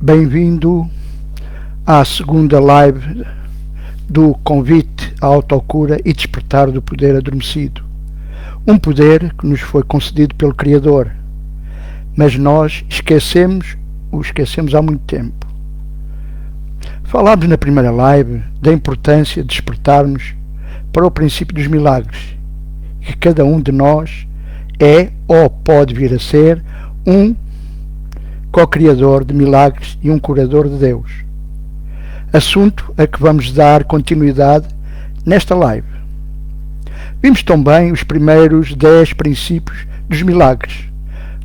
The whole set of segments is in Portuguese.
Bem-vindo à segunda live do convite à autocura e despertar do poder adormecido. Um poder que nos foi concedido pelo Criador, mas nós o esquecemos há muito tempo. Falámos na primeira live da importância de despertarmos para o princípio dos milagres, que cada um de nós é ou pode vir a ser um co-criador de milagres e um curador de Deus. Assunto a que vamos dar continuidade nesta live. Vimos também os primeiros 10 princípios dos milagres,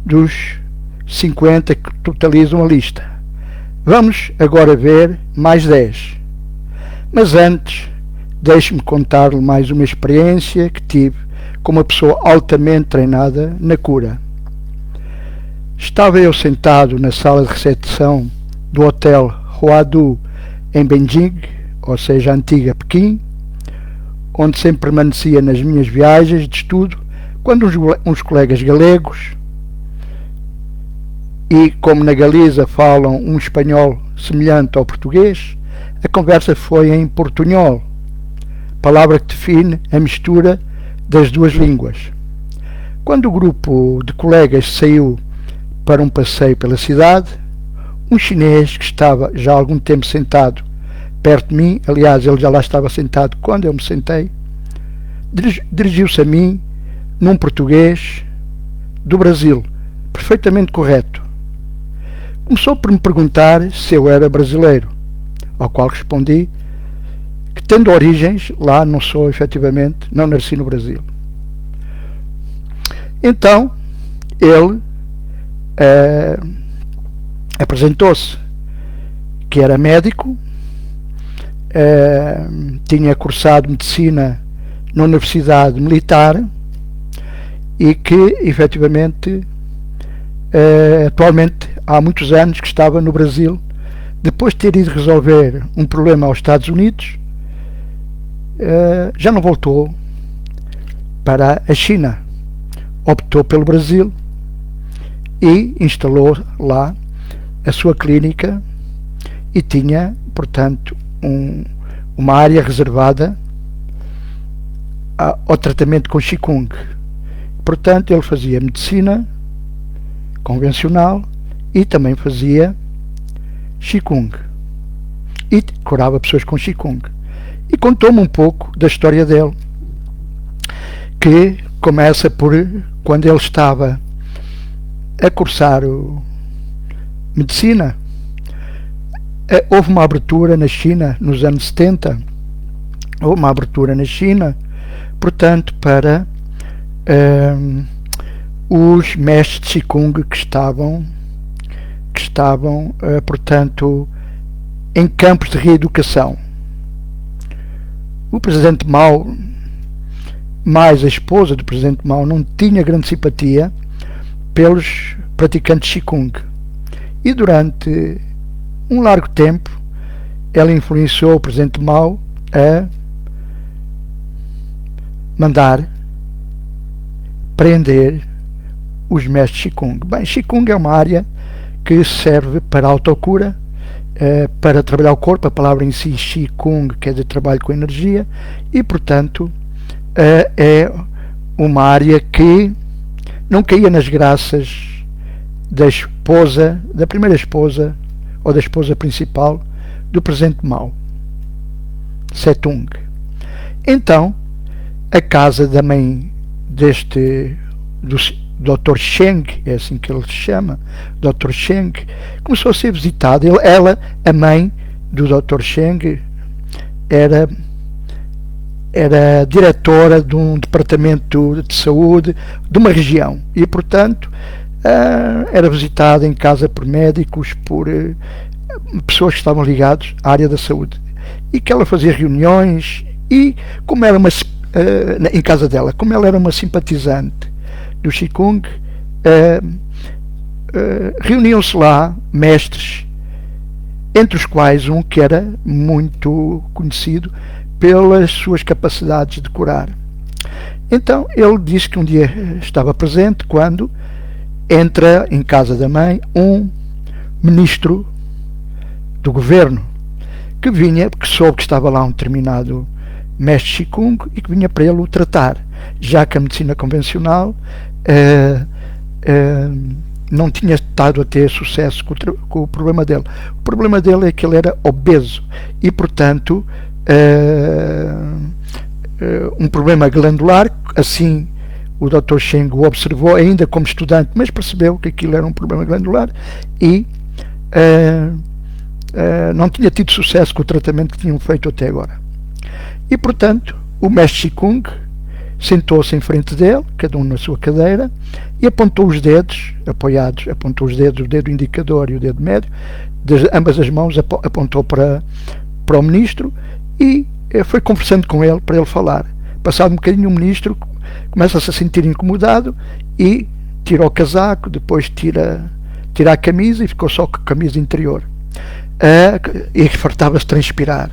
dos 50 que totalizam a lista. Vamos agora ver mais 10. Mas antes, deixe-me contar-lhe mais uma experiência que tive com uma pessoa altamente treinada na cura. Estava eu sentado na sala de recepção do Hotel Huadu em Beijing, ou seja, a antiga Pequim, onde sempre permanecia nas minhas viagens de estudo, quando uns colegas galegos, e como na Galiza falam um espanhol semelhante ao português, a conversa foi em portunhol, palavra que define a mistura das duas línguas. Quando o grupo de colegas saiu para um passeio pela cidade, um chinês que estava já há algum tempo sentado perto de mim, aliás, ele já lá estava sentado quando eu me sentei, dirigiu-se a mim num português do Brasil, perfeitamente correto. Começou por me perguntar se eu era brasileiro, ao qual respondi que, tendo origens lá, não sou efetivamente, não nasci no Brasil. Então, ele apresentou-se que era médico, tinha cursado medicina na Universidade Militar e que efetivamente atualmente há muitos anos que estava no Brasil, depois de ter ido resolver um problema aos Estados Unidos, já não voltou para a China, optou pelo Brasil e instalou lá a sua clínica e tinha, portanto, uma área reservada ao tratamento com Qigong. Portanto, ele fazia medicina convencional e também fazia Qigong e curava pessoas com Qigong. E contou-me um pouco da história dele, que começa por quando ele estava a cursar medicina. Houve uma abertura na China nos anos 70, houve uma abertura na China, portanto, para os mestres de Qigong que estavam portanto, em campos de reeducação. O presidente Mao, mais a esposa do presidente Mao, não tinha grande simpatia pelos praticantes de Qigong. E durante um largo tempo ela influenciou o presidente Mao a mandar prender os mestres Qigong. Bem, Qigong é uma área que serve para a autocura, para trabalhar o corpo. A palavra em si, Qigong, quer dizer trabalho com energia, e portanto é uma área que não caía nas graças da primeira esposa ou da esposa principal do presidente Mao, Tse-tung. Então, a casa da mãe do Dr. Cheng, é assim que ele se chama, Dr. Cheng, começou a ser visitada. Ela, a mãe do Dr. Cheng, era diretora de um departamento de saúde de uma região e, portanto, era visitada em casa por médicos, por pessoas que estavam ligadas à área da saúde, e que ela fazia reuniões, e como era em casa dela, como ela era uma simpatizante do Qigong, reuniam-se lá mestres, entre os quais um que era muito conhecido pelas suas capacidades de curar. Então ele disse que um dia estava presente quando entra em casa da mãe um ministro do governo, que soube que estava lá um determinado mestre Qigong e que vinha para ele o tratar, já que a medicina convencional não tinha estado a ter sucesso com o problema dele. O problema dele é que ele era obeso e, portanto, um problema glandular. Assim o Dr. Cheng o observou ainda como estudante, mas percebeu que aquilo era um problema glandular e não tinha tido sucesso com o tratamento que tinham feito até agora. E, portanto, o mestre Qigong sentou-se em frente dele, cada um na sua cadeira, e apontou os dedos apoiados, apontou os dedos, o dedo indicador e o dedo médio, ambas as mãos apontou para o ministro e foi conversando com ele para ele falar. Passado um bocadinho, o ministro começa-se a sentir incomodado e tira o casaco, depois tira a camisa e ficou só com a camisa interior. E fartava-se de transpirar.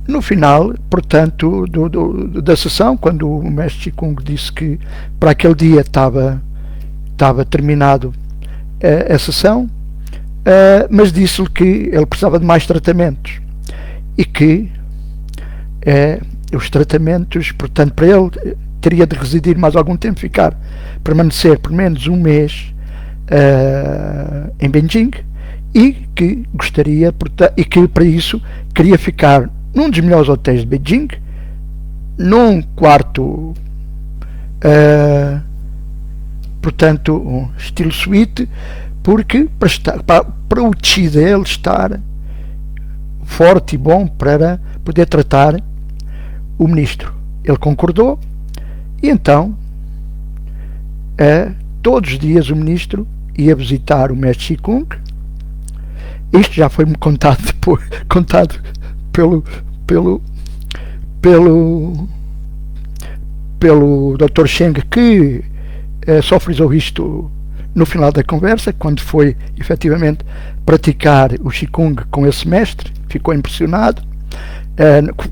No final, portanto, da sessão, quando o mestre Qigong disse que para aquele dia estava terminado a sessão, mas disse-lhe que ele precisava de mais tratamentos e que os tratamentos, portanto, para ele teria de residir mais algum tempo, permanecer por menos um mês em Beijing, e que gostaria, e que para isso queria ficar num dos melhores hotéis de Beijing, num quarto, portanto, um estilo suíte, porque para o chi dele estar forte e bom para poder tratar o ministro. Ele concordou e então todos os dias o ministro ia visitar o mestre Qigong. Isto já foi-me contado pelo Dr. Cheng, que só frisou isto no final da conversa, quando foi efetivamente praticar o Qigong com esse mestre. Ficou impressionado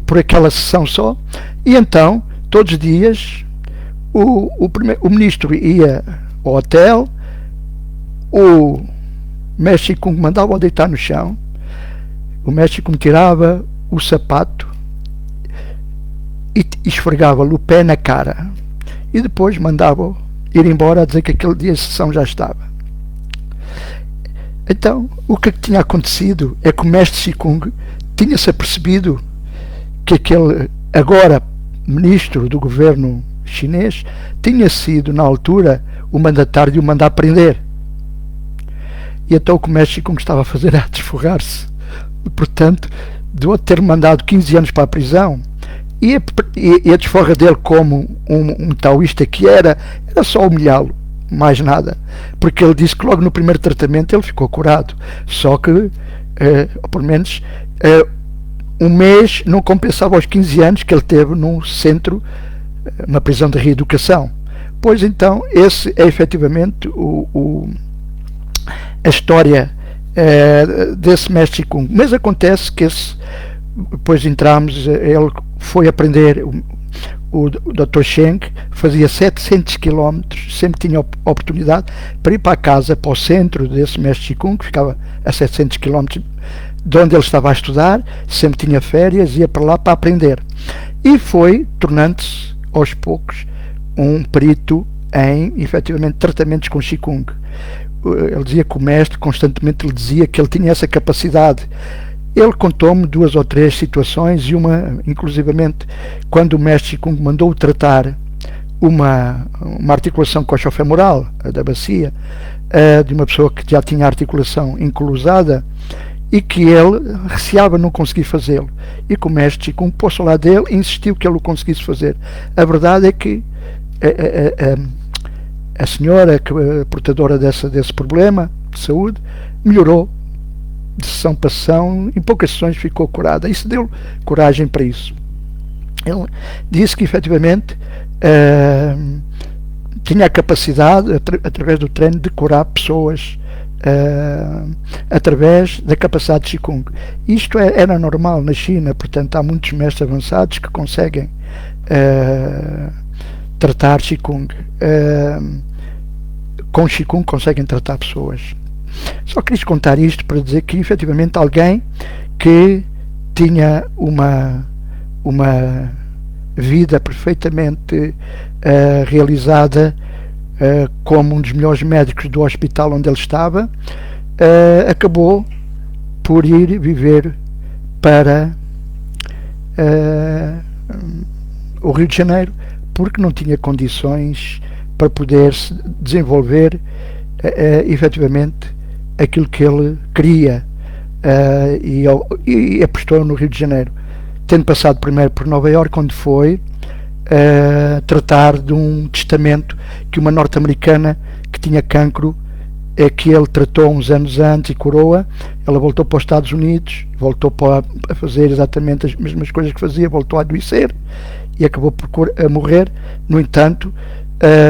por aquela sessão só, e então todos os dias o ministro ia ao hotel, o mestre Qigong mandava-o deitar no chão, o mestre Qigong tirava o sapato e esfregava-lhe o pé na cara e depois mandava-o ir embora a dizer que aquele dia a sessão já estava. Então, o que tinha acontecido é que o mestre Qigong tinha-se apercebido que aquele agora ministro do governo chinês tinha sido na altura o mandatário de o mandar prender. E então o que o mestre Qigong estava a fazer era desforrar-se, portanto, de ter mandado 15 anos para a prisão, e a desforra dele como um taoísta que era só humilhá-lo, mais nada, porque ele disse que logo no primeiro tratamento ele ficou curado, só que pelo menos um mês não compensava os 15 anos que ele teve num centro, uma prisão de reeducação. Pois então, esse é efetivamente a história desse mestre Qigong. Mas acontece que depois entramos, ele foi aprender, o Dr. Cheng fazia 700 km, sempre tinha oportunidade para ir para a casa, para o centro desse mestre Qigong, que ficava a 700 km de onde ele estava a estudar, sempre tinha férias, ia para lá para aprender. E foi tornando-se, aos poucos, um perito em, efetivamente, tratamentos com Qigong. Ele dizia que o mestre constantemente lhe dizia que ele tinha essa capacidade. Ele contou-me 2 ou 3 situações, e uma, inclusivamente, quando o mestre Qigong mandou tratar uma articulação coxofemoral da bacia, de uma pessoa que já tinha a articulação encuruzada e que ele receava não conseguir fazê-lo. E que o mestre Qigong pôs ao lado dele e insistiu que ele o conseguisse fazer. A verdade é que a senhora, portadora desse problema de saúde, melhorou de sessão para sessão, em poucas sessões ficou curada. Isso deu coragem para isso. Ele disse que efetivamente tinha a capacidade, através do treino, de curar pessoas através da capacidade de Qigong. Isto era normal na China, portanto há muitos mestres avançados que conseguem tratar Qigong. com Qigong conseguem tratar pessoas. Só quis contar isto para dizer que efetivamente alguém que tinha uma vida perfeitamente realizada como um dos melhores médicos do hospital onde ele estava, acabou por ir viver para o Rio de Janeiro, porque não tinha condições para poder desenvolver efetivamente aquilo que ele queria, e apostou no Rio de Janeiro, tendo passado primeiro por Nova Iorque, onde foi tratar de um testamento que uma norte-americana que tinha cancro, que ele tratou uns anos antes e curou-a. Ela voltou para os Estados Unidos, voltou a fazer exatamente as mesmas coisas que fazia, voltou a adoecer e acabou por morrer. No entanto,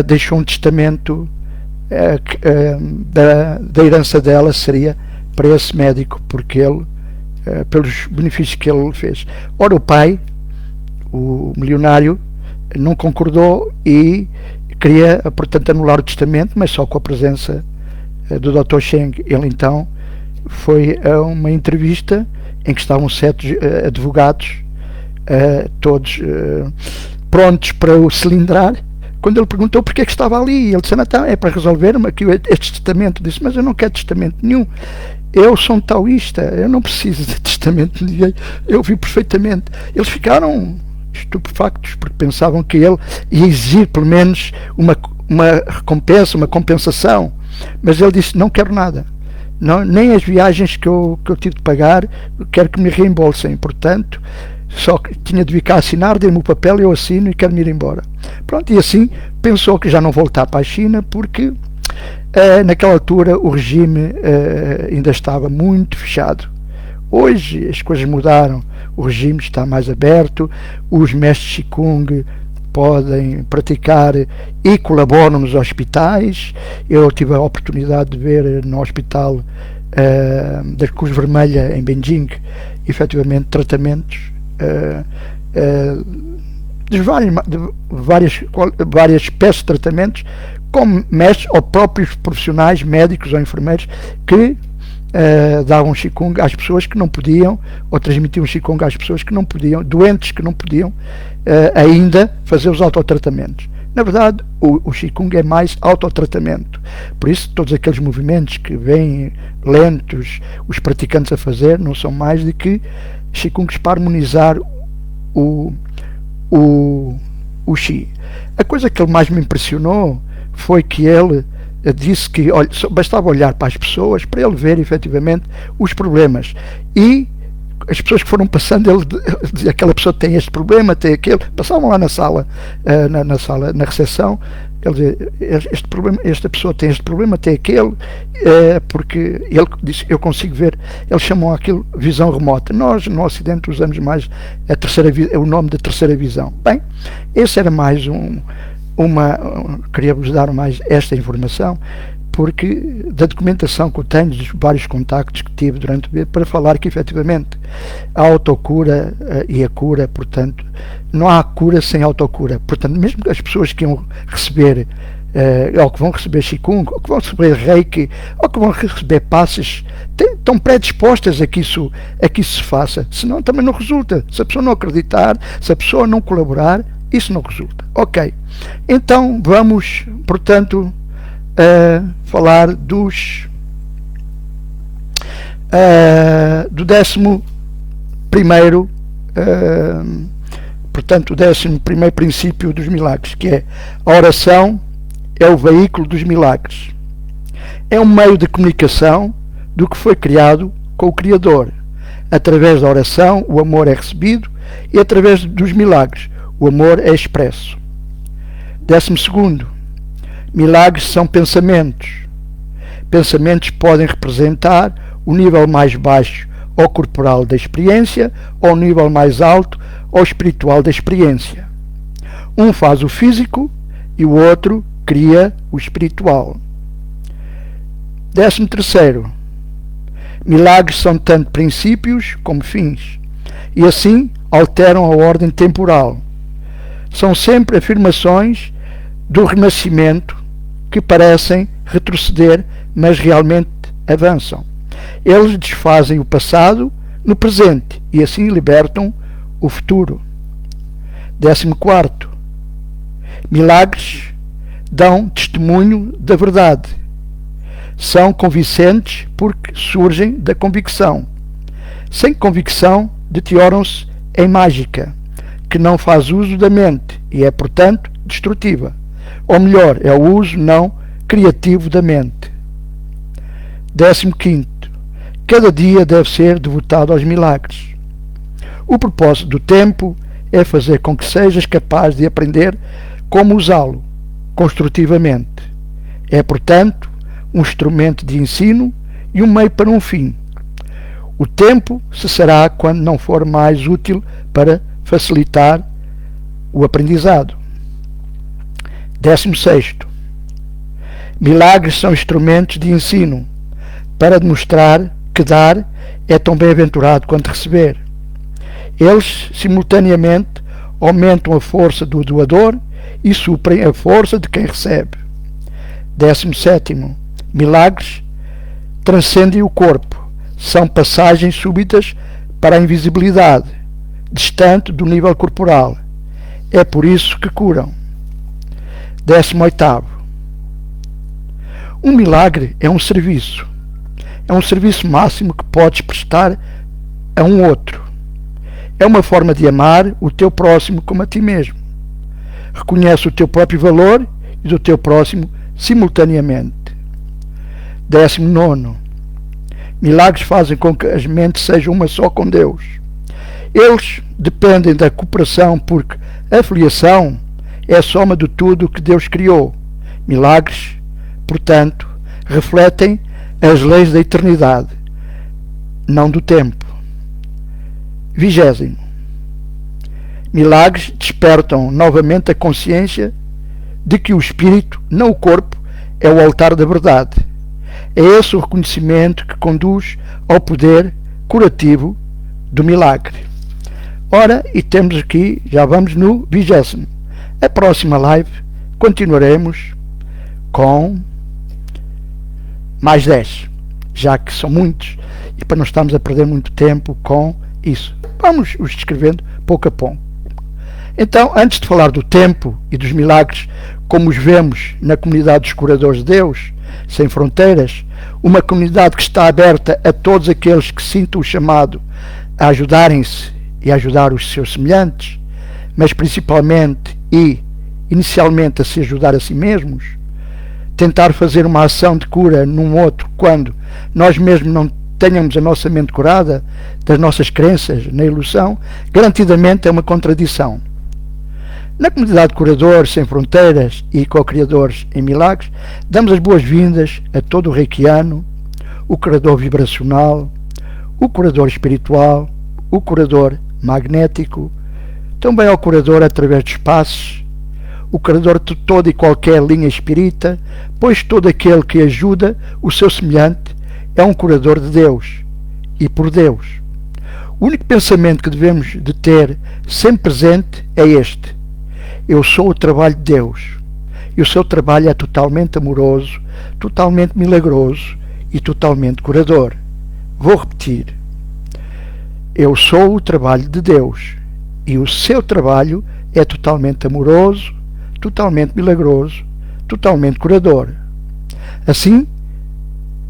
deixou um testamento da herança dela seria para esse médico, porque ele, pelos benefícios que ele fez. Ora, o pai, o milionário, não concordou e queria, portanto, anular o testamento, mas só com a presença do Dr. Cheng. Ele então foi a uma entrevista em que estavam 7 advogados, todos prontos para o cilindrar. Quando ele perguntou porque é que estava ali, ele disse: não, é para resolver-me aqui este testamento. Disse: mas eu não quero testamento nenhum, eu sou um taoísta, eu não preciso de testamento de ninguém. Eu vi perfeitamente. Eles ficaram estupefactos, porque pensavam que ele ia exigir pelo menos uma recompensa, uma compensação. Mas ele disse: não quero nada, não, nem as viagens que eu tive de pagar, quero que me reembolsem. Portanto, só que tinha de vir cá assinar, dê-me o papel, eu assino e quero-me ir embora. Pronto, e assim pensou que já não voltar para a China, porque naquela altura o regime ainda estava muito fechado. Hoje as coisas mudaram, o regime está mais aberto, os mestres Qigong podem praticar e colaboram nos hospitais. Eu tive a oportunidade de ver no hospital da Cruz Vermelha em Beijing, efetivamente, tratamentos de várias espécies de tratamentos, com mestres ou próprios profissionais, médicos ou enfermeiros, que davam Qigong às pessoas que não podiam, ou transmitiam Qigong às pessoas que não podiam, doentes que não podiam ainda fazer os autotratamentos. Na verdade, o Qigong é mais autotratamento. Por isso, todos aqueles movimentos que vêm lentos, os praticantes a fazer, não são mais do que Qigongs para harmonizar o Qi. A coisa que ele mais me impressionou foi que ele disse que bastava olhar para as pessoas para ele ver efetivamente os problemas, e as pessoas que foram passando, ele dizia: aquela pessoa tem este problema, tem aquele. Passavam lá na sala, na recepção, ele dizia: esta pessoa tem este problema, tem aquele, porque ele disse: eu consigo ver. Eles chamam aquilo visão remota. Nós no Ocidente usamos mais o nome da terceira visão. Bem, esse era mais queria-vos dar mais esta informação, porque da documentação que eu tenho, dos vários contactos que tive durante o dia, para falar que efetivamente a autocura e a cura, portanto, não há cura sem autocura. Portanto, mesmo as pessoas que iam receber ou que vão receber Qigong, ou que vão receber Reiki, ou que vão receber passes, estão predispostas a que isso se faça. Senão também não resulta. Se a pessoa não acreditar, se a pessoa não colaborar, isso não resulta. Ok, então vamos, portanto, falar do 11º, portanto, o 11º princípio dos milagres, que é: a oração é o veículo dos milagres. É um meio de comunicação do que foi criado com o Criador. Através da oração, o amor é recebido, e através dos milagres, o amor é expresso. 12º, milagres são pensamentos. Pensamentos podem representar o nível mais baixo ou corporal da experiência, ou o nível mais alto ou espiritual da experiência. Um faz o físico e o outro cria o espiritual. 13º, milagres são tanto princípios como fins, e assim alteram a ordem temporal. São sempre afirmações do renascimento que parecem retroceder, mas realmente avançam. Eles desfazem o passado no presente e assim libertam o futuro. 14. Milagres dão testemunho da verdade. São convincentes porque surgem da convicção. Sem convicção, deterioram-se em mágica, que não faz uso da mente e é, portanto, destrutiva. Ou melhor, é o uso não criativo da mente. 15. Cada dia deve ser devotado aos milagres. O propósito do tempo é fazer com que sejas capaz de aprender como usá-lo construtivamente. É, portanto, um instrumento de ensino e um meio para um fim. O tempo cessará quando não for mais útil para facilitar o aprendizado. 16. Milagres são instrumentos de ensino para demonstrar que dar é tão bem-aventurado quanto receber. Eles, simultaneamente, aumentam a força do doador e suprem a força de quem recebe. 17. Milagres transcendem o corpo. São passagens súbitas para a invisibilidade, distante do nível corporal. É por isso que curam. 18. Um milagre é um serviço. É um serviço máximo que podes prestar a um outro. É uma forma de amar o teu próximo como a ti mesmo. Reconhece o teu próprio valor e do teu próximo simultaneamente. 19. Milagres fazem com que as mentes sejam uma só com Deus. Eles dependem da cooperação porque a filiação é a soma de tudo o que Deus criou. Milagres, portanto, refletem as leis da eternidade, não do tempo. 20. Milagres despertam novamente a consciência de que o espírito, não o corpo, é o altar da verdade. É esse o reconhecimento que conduz ao poder curativo do milagre. Ora, e temos aqui, já vamos no 20º. A próxima live continuaremos com mais 10, já que são muitos, e para não estarmos a perder muito tempo com isso. Vamos os descrevendo pouco a pouco. Então, antes de falar do tempo e dos milagres, como os vemos na comunidade dos curadores de Deus, sem fronteiras, uma comunidade que está aberta a todos aqueles que sintam o chamado a ajudarem-se e a ajudar os seus semelhantes, mas principalmente e inicialmente a se ajudar a si mesmos, tentar fazer uma ação de cura num outro quando nós mesmos não tenhamos a nossa mente curada das nossas crenças na ilusão, garantidamente é uma contradição. Na comunidade de Curadores Sem Fronteiras e Co-Criadores em Milagres, damos as boas-vindas a todo o reikiano, o curador vibracional, o curador espiritual, o curador magnético, também ao curador através dos passos, o curador de toda e qualquer linha espírita, pois todo aquele que ajuda o seu semelhante é um curador de Deus e por Deus. O único pensamento que devemos de ter sempre presente é este: eu sou o trabalho de Deus, e o seu trabalho é totalmente amoroso, totalmente milagroso e totalmente curador. Vou repetir: eu sou o trabalho de Deus, e o seu trabalho é totalmente amoroso, totalmente milagroso, totalmente curador. Assim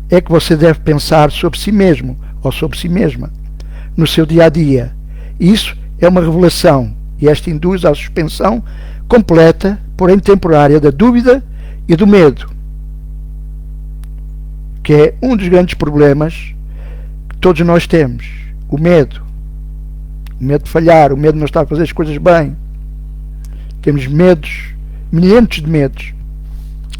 é que você deve pensar sobre si mesmo ou sobre si mesma no seu dia a dia. Isso é uma revelação e esta induz à suspensão completa, porém temporária, da dúvida e do medo, que é um dos grandes problemas que todos nós temos. O medo de falhar, o medo de não estar a fazer as coisas bem. Temos medos, milhentos de medos.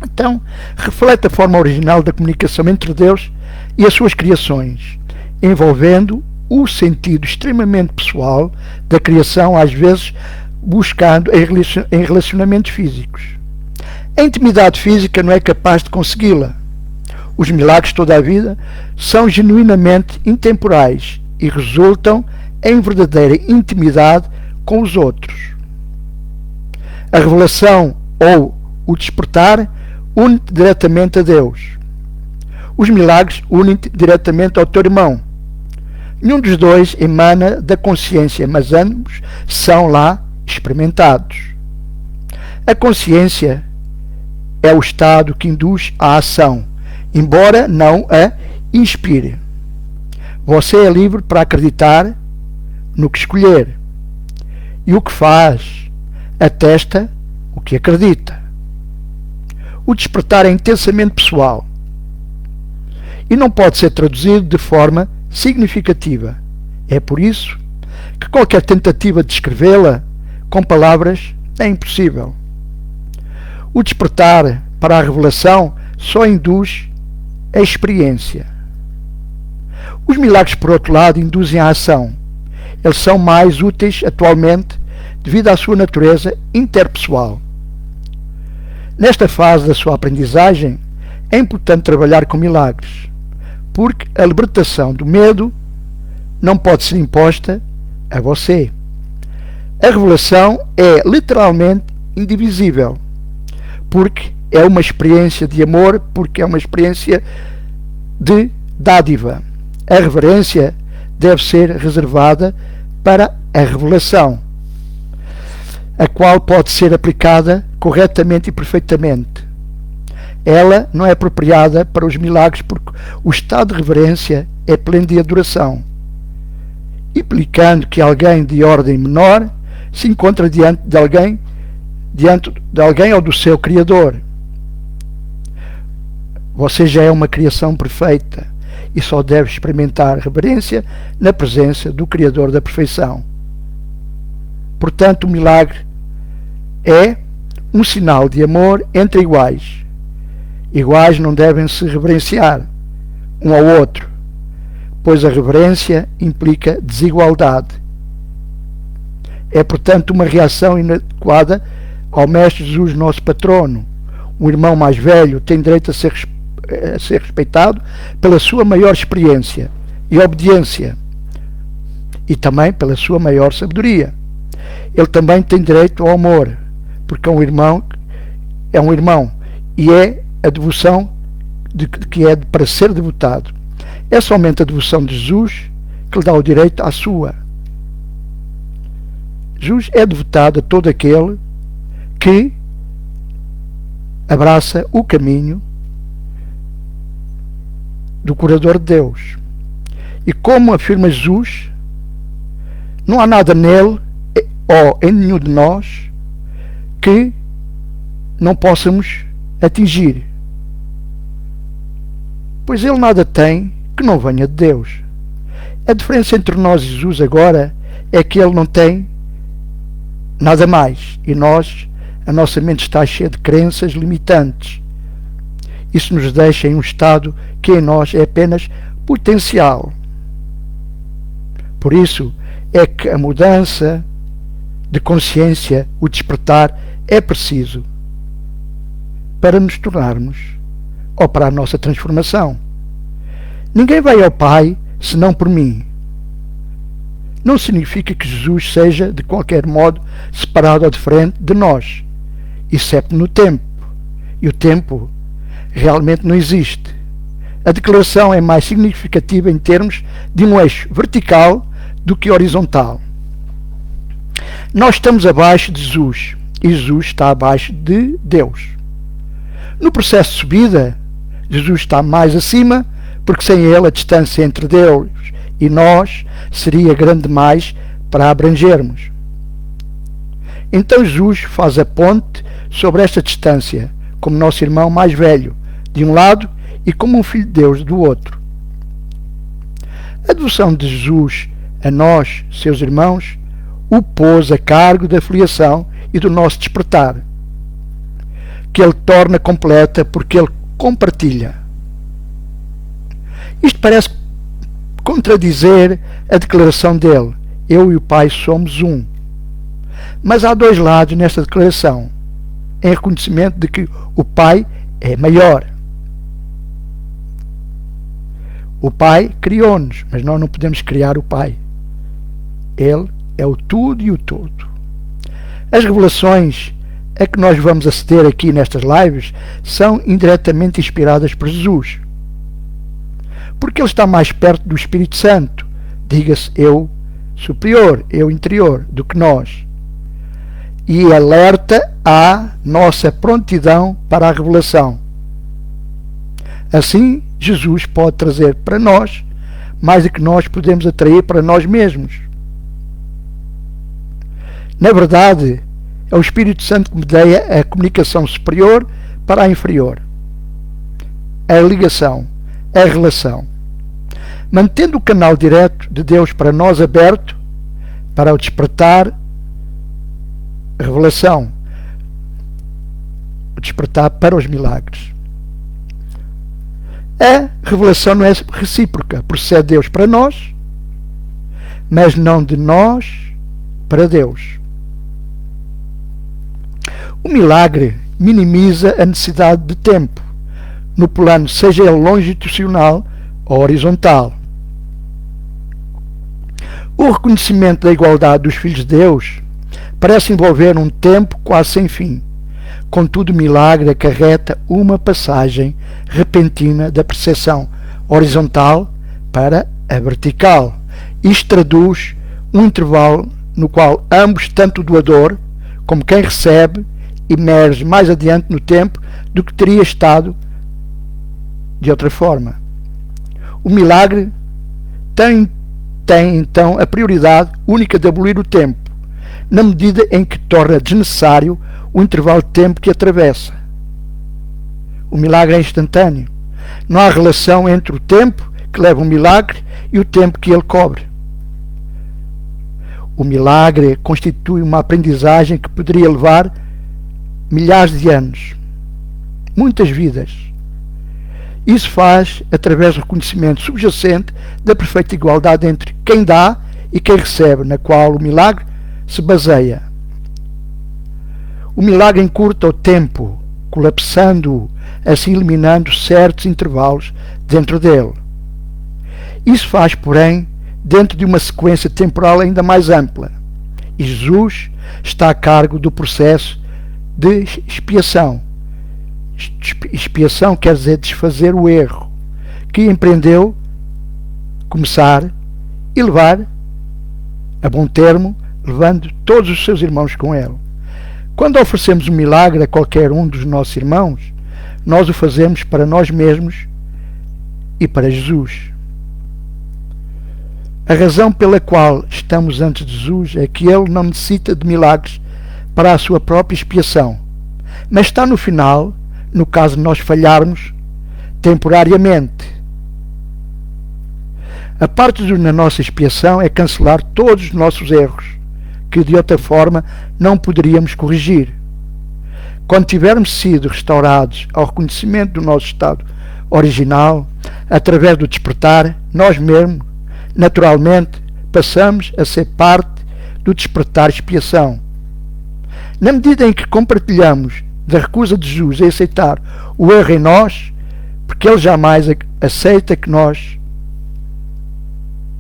Então, reflete a forma original da comunicação entre Deus e as suas criações, envolvendo o sentido extremamente pessoal da criação, às vezes buscando em relacionamentos físicos. A intimidade física não é capaz de consegui-la. Os milagres de toda a vida são genuinamente intemporais e resultam em verdadeira intimidade com os outros. A revelação ou o despertar, une-te diretamente a Deus. Os milagres unem-te diretamente ao teu irmão. Nenhum dos dois emana da consciência, mas ambos são lá experimentados. A consciência é o estado que induz a ação, embora não a inspire. Você é livre para acreditar no que escolher. E o que faz atesta o que acredita. O despertar é intensamente pessoal e não pode ser traduzido de forma significativa. É por isso que qualquer tentativa de descrevê-la com palavras é impossível. O despertar para a revelação só induz a experiência. Os milagres, por outro lado, induzem a ação. Eles são mais úteis atualmente devido à sua natureza interpessoal. Nesta fase da sua aprendizagem, é importante trabalhar com milagres, porque a libertação do medo não pode ser imposta a você. A revelação é literalmente indivisível, porque é uma experiência de amor, porque é uma experiência de dádiva. A reverência deve ser reservada para a revelação, a qual pode ser aplicada corretamente e perfeitamente. Ela não é apropriada para os milagres porque o estado de reverência é pleno de adoração, implicando que alguém de ordem menor se encontra diante de alguém ou do seu Criador. Você já é uma criação perfeita e só deve experimentar reverência na presença do Criador da perfeição. Portanto, o milagre é um sinal de amor entre iguais. Iguais não devem se reverenciar um ao outro, pois a reverência implica desigualdade. É, portanto, uma reação inadequada ao Mestre Jesus, nosso patrono. Um irmão mais velho tem direito a ser respeitado pela sua maior experiência e obediência e também pela sua maior sabedoria. Ele também tem direito ao amor, porque é um irmão e é a devoção que é para ser devotado. É somente a devoção de Jesus que lhe dá o direito à sua. Jesus é devotado a todo aquele que abraça o caminho do curador de Deus. E como afirma Jesus, não há nada nele ou em nenhum de nós que não possamos atingir, pois ele nada tem que não venha de Deus. A diferença entre nós e Jesus agora é que ele não tem nada mais e a nossa mente está cheia de crenças limitantes. Isso nos deixa em um estado que em nós é apenas potencial. Por isso é que a mudança de consciência, o despertar, é preciso para nos tornarmos ou para a nossa transformação. Ninguém vai ao Pai senão por mim. Não significa que Jesus seja de qualquer modo separado ou diferente de nós, exceto no tempo. E o tempo realmente não existe. A declaração é mais significativa em termos de um eixo vertical do que horizontal. Nós estamos abaixo de Jesus e Jesus está abaixo de Deus. No processo de subida, Jesus está mais acima, porque sem ele a distância entre Deus e nós seria grande demais para abrangermos. Então Jesus faz a ponte sobre esta distância, como nosso irmão mais velho, de um lado, e como um filho de Deus do outro. A devoção de Jesus a nós, seus irmãos, o pôs a cargo da filiação e do nosso despertar, que ele torna completa porque ele compartilha. Isto parece contradizer a declaração dele: eu e o Pai somos um. Mas há dois lados nesta declaração, em reconhecimento de que o Pai é maior. O Pai criou-nos, mas nós não podemos criar o Pai. Ele é o tudo e o todo. As revelações a que nós vamos aceder aqui nestas lives são indiretamente inspiradas por Jesus. Porque ele está mais perto do Espírito Santo, diga-se eu superior, eu interior, do que nós. E alerta à nossa prontidão para a revelação. Assim, Jesus pode trazer para nós mais do que nós podemos atrair para nós mesmos. Na verdade, é o Espírito Santo que medeia a comunicação superior para a inferior. A ligação, a relação. Mantendo o canal direto de Deus para nós aberto, para o despertar, a revelação, o despertar para os milagres. A revelação não é recíproca, procede Deus para nós, mas não de nós para Deus. O milagre minimiza a necessidade de tempo, no plano seja ele longitudinal ou horizontal. O reconhecimento da igualdade dos filhos de Deus parece envolver um tempo quase sem fim. Contudo, o milagre acarreta uma passagem repentina da percepção horizontal para a vertical. Isto traduz um intervalo no qual ambos, tanto o doador como quem recebe, emerge mais adiante no tempo do que teria estado de outra forma. O milagre tem então a prioridade única de abolir o tempo, na medida em que torna desnecessário o intervalo de tempo que atravessa. O milagre é instantâneo. Não há relação entre o tempo que leva o milagre e o tempo que ele cobre. O milagre constitui uma aprendizagem que poderia levar milhares de anos, muitas vidas. Isso faz através do reconhecimento subjacente da perfeita igualdade entre quem dá e quem recebe, na qual o milagre se baseia. O milagre encurta o tempo, colapsando-o, assim eliminando certos intervalos dentro dele. Isso faz, porém, dentro de uma sequência temporal ainda mais ampla. E Jesus está a cargo do processo de expiação. Expiação quer dizer desfazer o erro que empreendeu, começar e levar a bom termo, levando todos os seus irmãos com ele. Quando oferecemos um milagre a qualquer um dos nossos irmãos, nós o fazemos para nós mesmos e para Jesus. A razão pela qual estamos ante Jesus é que ele não necessita de milagres para a sua própria expiação, mas está no final, no caso de nós falharmos temporariamente. A parte na nossa expiação é cancelar todos os nossos erros, que de outra forma não poderíamos corrigir. Quando tivermos sido restaurados ao reconhecimento do nosso estado original, através do despertar, nós mesmos, naturalmente, passamos a ser parte do despertar expiação. Na medida em que compartilhamos da recusa de Jesus em aceitar o erro em nós, porque ele jamais aceita que nós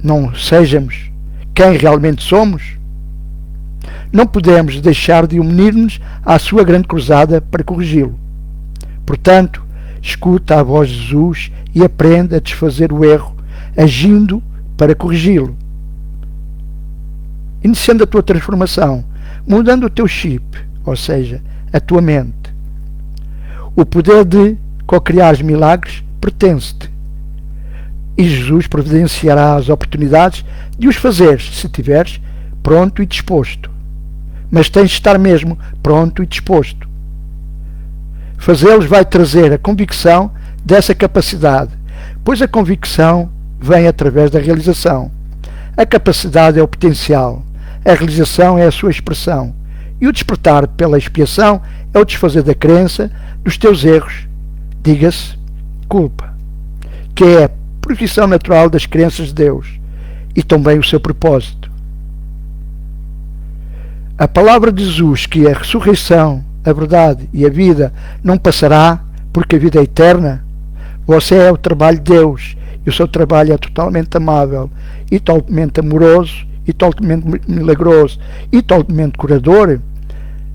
não sejamos quem realmente somos, não podemos deixar de unir-nos à sua grande cruzada para corrigi-lo. Portanto, escuta a voz de Jesus e aprende a desfazer o erro, agindo para corrigi-lo. Iniciando a tua transformação, mudando o teu chip, ou seja, a tua mente. O poder de co-criar milagres pertence-te. E Jesus providenciará as oportunidades de os fazeres, se estiveres pronto e disposto. Mas tens de estar mesmo pronto e disposto. Fazê-los vai trazer a convicção dessa capacidade, pois a convicção vem através da realização. A capacidade é o potencial, a realização é a sua expressão, e o despertar pela expiação é o desfazer da crença dos teus erros, diga-se culpa, que é a profissão natural das crenças de Deus e também o seu propósito. A palavra de Jesus, que a ressurreição, a verdade e a vida não passará, porque a vida é eterna, você é o trabalho de Deus, e o seu trabalho é totalmente amável, e totalmente amoroso, e totalmente milagroso, e totalmente curador.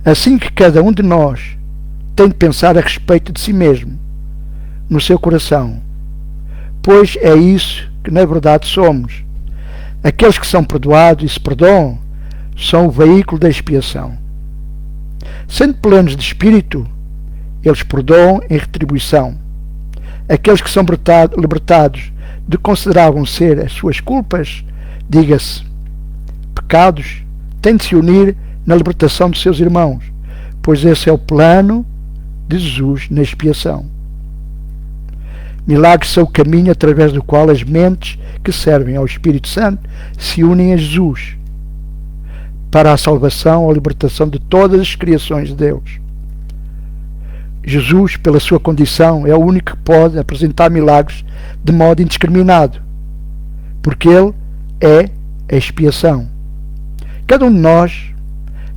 Assim que cada um de nós tem de pensar a respeito de si mesmo, no seu coração, pois é isso que na verdade somos. Aqueles que são perdoados e se perdoam são o veículo da expiação. Sendo plenos de espírito, eles perdoam em retribuição. Aqueles que são libertados de consideravam ser as suas culpas, diga-se, pecados, têm de se unir na libertação dos seus irmãos, pois esse é o plano de Jesus na expiação. Milagres são o caminho através do qual as mentes que servem ao Espírito Santo se unem a Jesus para a salvação ou a libertação de todas as criações de Deus. Jesus, pela sua condição, é o único que pode apresentar milagres de modo indiscriminado, porque Ele é a expiação. Cada um de nós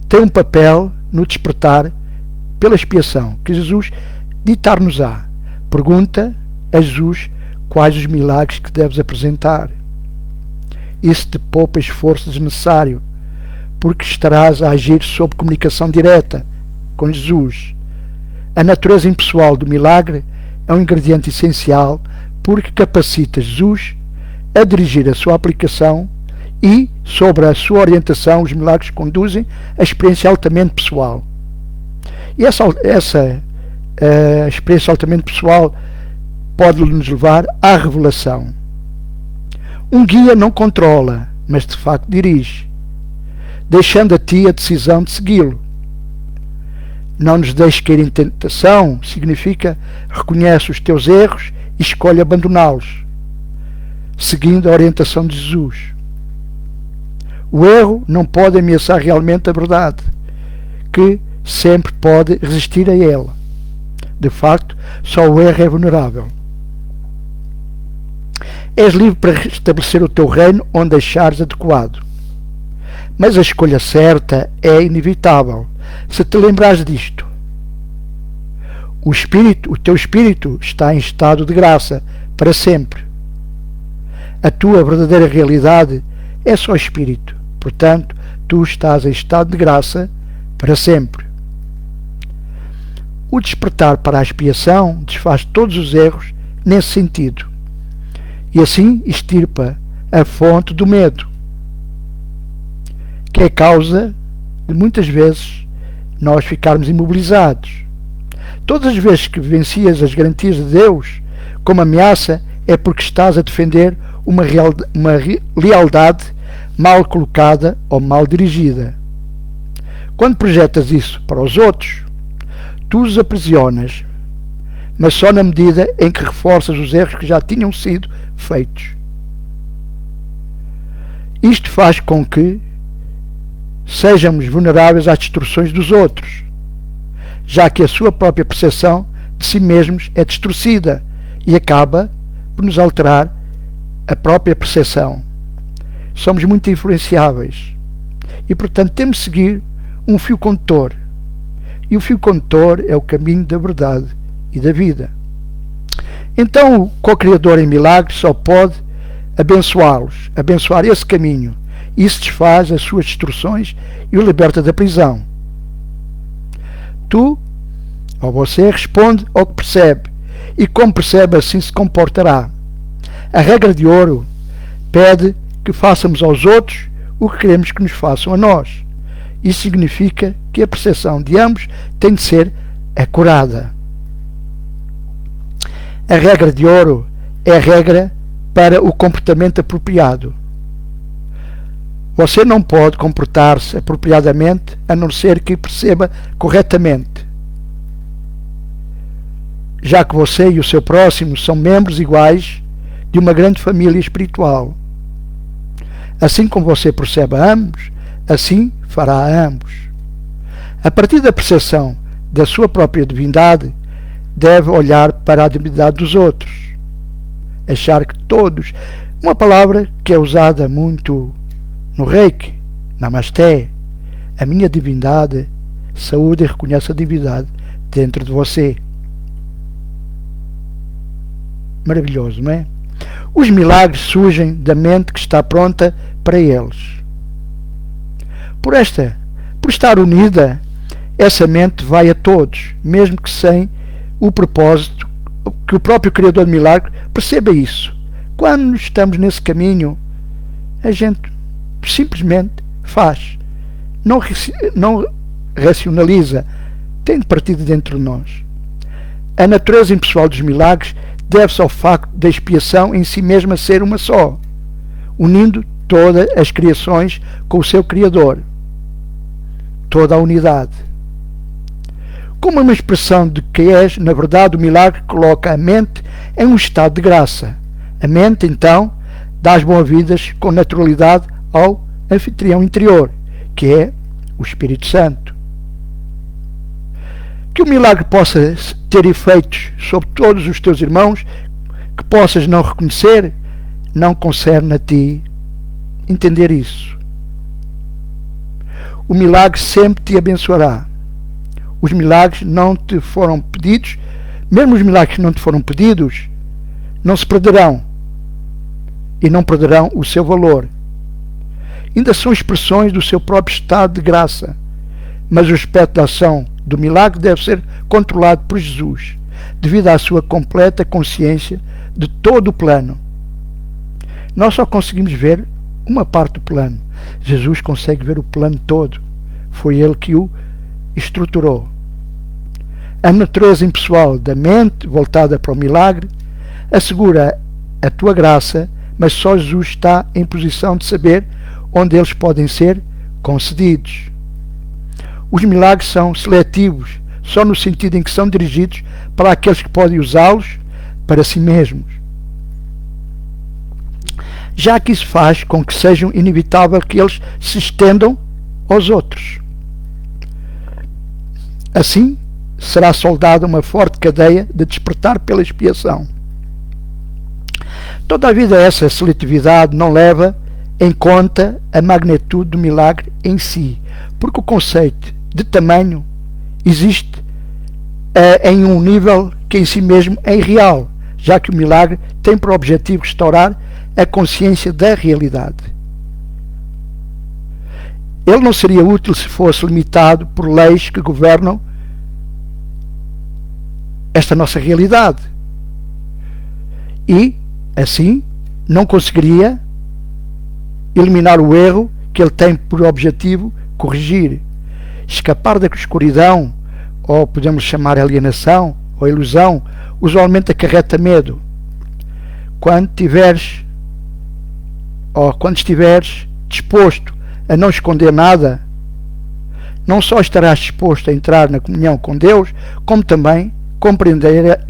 tem um papel no despertar pela expiação que Jesus ditar-nos-á. Pergunta a Jesus quais os milagres que deves apresentar. Isso te poupa esforço desnecessário, porque estarás a agir sob comunicação direta com Jesus. A natureza impessoal do milagre é um ingrediente essencial porque capacita Jesus a dirigir a sua aplicação e, sobre a sua orientação, os milagres conduzem a experiência altamente pessoal. E essa experiência altamente pessoal pode nos levar à revelação. Um guia não controla, mas de facto dirige, deixando a ti a decisão de segui-lo. Não nos deixes cair em tentação significa reconhece os teus erros e escolhe abandoná-los, seguindo a orientação de Jesus. O erro não pode ameaçar realmente a verdade, que sempre pode resistir a ela. De facto, só o erro é vulnerável. És livre para restabelecer o teu reino onde achares adequado. Mas a escolha certa é inevitável, se te lembrares disto. O teu espírito está em estado de graça para sempre. A tua verdadeira realidade é só espírito. Portanto, tu estás em estado de graça para sempre. O despertar para a expiação desfaz todos os erros nesse sentido. E assim extirpa a fonte do medo, que é causa de muitas vezes nós ficarmos imobilizados. Todas as vezes que vivencias as garantias de Deus como ameaça é porque estás a defender uma lealdade mal colocada ou mal dirigida. Quando projetas isso para os outros, tu os aprisionas, mas só na medida em que reforças os erros que já tinham sido feitos. Isto faz com que sejamos vulneráveis às distorções dos outros, já que a sua própria percepção de si mesmos é distorcida e acaba por nos alterar a própria percepção. Somos muito influenciáveis e, portanto, temos de seguir um fio condutor. E o fio condutor é o caminho da verdade e da vida. Então, o co-criador em milagres só pode abençoá-los, abençoar esse caminho. Isso desfaz as suas distorções e o liberta da prisão. Tu, ou você, responde ao que percebe, e como percebe, assim se comportará. A regra de ouro pede que façamos aos outros o que queremos que nos façam a nós. Isso significa que a percepção de ambos tem de ser acurada. A regra de ouro é a regra para o comportamento apropriado. Você não pode comportar-se apropriadamente a não ser que perceba corretamente, já que você e o seu próximo são membros iguais de uma grande família espiritual. Assim como você percebe a ambos, assim fará a ambos. A partir da percepção da sua própria divindade, deve olhar para a divindade dos outros. Achar que todos, uma palavra que é usada muito no Reiki, Namasté, a minha divindade saúde e reconhece a divindade dentro de você. Maravilhoso, não é? Os milagres surgem da mente que está pronta para eles. Por estar unida, essa mente vai a todos, mesmo que sem o propósito, que o próprio Criador de milagre perceba isso. Quando estamos nesse caminho, a gente simplesmente faz, não racionaliza, tem de partir de dentro de nós. A natureza impessoal dos milagres deve-se ao facto da expiação em si mesma ser uma só, unindo todas as criações com o seu Criador, toda a unidade. Como uma expressão de que és, na verdade, o milagre coloca a mente em um estado de graça. A mente, então, dá as boas-vindas com naturalidade ao anfitrião interior, que é o Espírito Santo. Que o milagre possa ter efeitos sobre todos os teus irmãos, que possas não reconhecer, não concerne a ti entender isso. O milagre sempre te abençoará. Os milagres não te foram pedidos, mesmo os milagres que não te foram pedidos, não se perderão e não perderão o seu valor. Ainda são expressões do seu próprio estado de graça, mas o aspecto da ação do milagre deve ser controlado por Jesus, devido à sua completa consciência de todo o plano. Nós só conseguimos ver uma parte do plano. Jesus consegue ver o plano todo. Foi ele que o estruturou. A natureza impessoal da mente, voltada para o milagre, assegura a tua graça, mas só Jesus está em posição de saber onde eles podem ser concedidos. Os milagres são seletivos, só no sentido em que são dirigidos para aqueles que podem usá-los para si mesmos. Já que isso faz com que seja inevitável que eles se estendam aos outros. Assim, será soldada uma forte cadeia de despertar pela expiação. Todavia, essa seletividade não leva em conta a magnitude do milagre em si, porque o conceito de tamanho existe em um nível que em si mesmo é irreal, já que o milagre tem por objetivo restaurar a consciência da realidade. Ele não seria útil se fosse limitado por leis que governam esta nossa realidade. E, assim, não conseguiria eliminar o erro que ele tem por objetivo corrigir. Escapar da escuridão, ou podemos chamar alienação, ou ilusão, usualmente acarreta medo. Quando estiveres disposto a não esconder nada, não só estarás disposto a entrar na comunhão com Deus, como também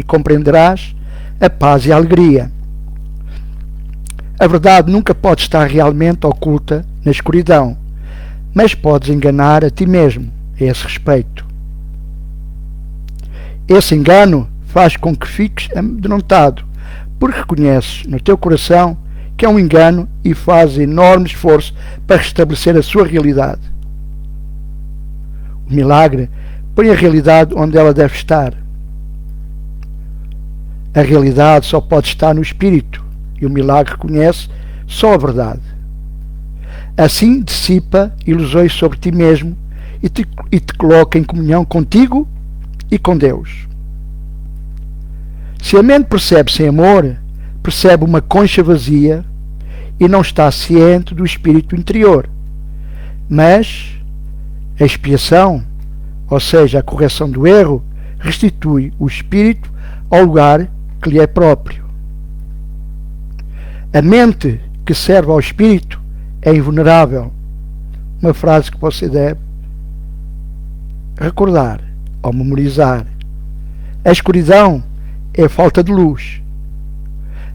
compreenderás a paz e a alegria. A verdade nunca pode estar realmente oculta na escuridão, mas podes enganar a ti mesmo a esse respeito. Esse engano faz com que fiques amedrontado, porque reconheces no teu coração que é um engano e fazes enorme esforço para restabelecer a sua realidade. O milagre põe a realidade onde ela deve estar. A realidade só pode estar no Espírito, e o milagre reconhece só a verdade. Assim dissipa ilusões sobre ti mesmo e te coloca em comunhão contigo e com Deus. Se a mente percebe sem amor, percebe uma concha vazia e não está ciente do espírito interior. Mas a expiação, ou seja, a correção do erro, restitui o espírito ao lugar que lhe é próprio. A mente que serve ao espírito é invulnerável. Uma frase que você deve recordar ou memorizar. A escuridão é a falta de luz.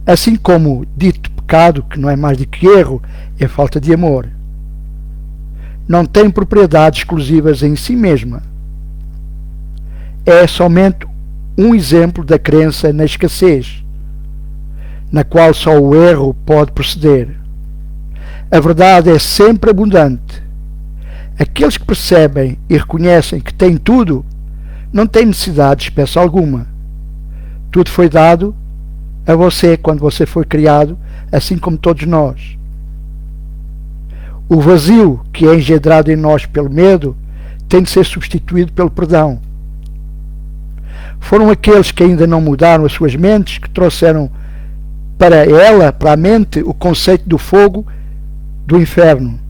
Assim como o dito pecado, que não é mais do que erro, é falta de amor. Não tem propriedades exclusivas em si mesma. É somente um exemplo da crença na escassez, na qual só o erro pode proceder. A verdade é sempre abundante. Aqueles que percebem e reconhecem que têm tudo, não têm necessidade de espécie alguma. Tudo foi dado a você quando você foi criado, assim como todos nós. O vazio que é engendrado em nós pelo medo tem de ser substituído pelo perdão. Foram aqueles que ainda não mudaram as suas mentes que trouxeram para a mente, o conceito do fogo do inferno.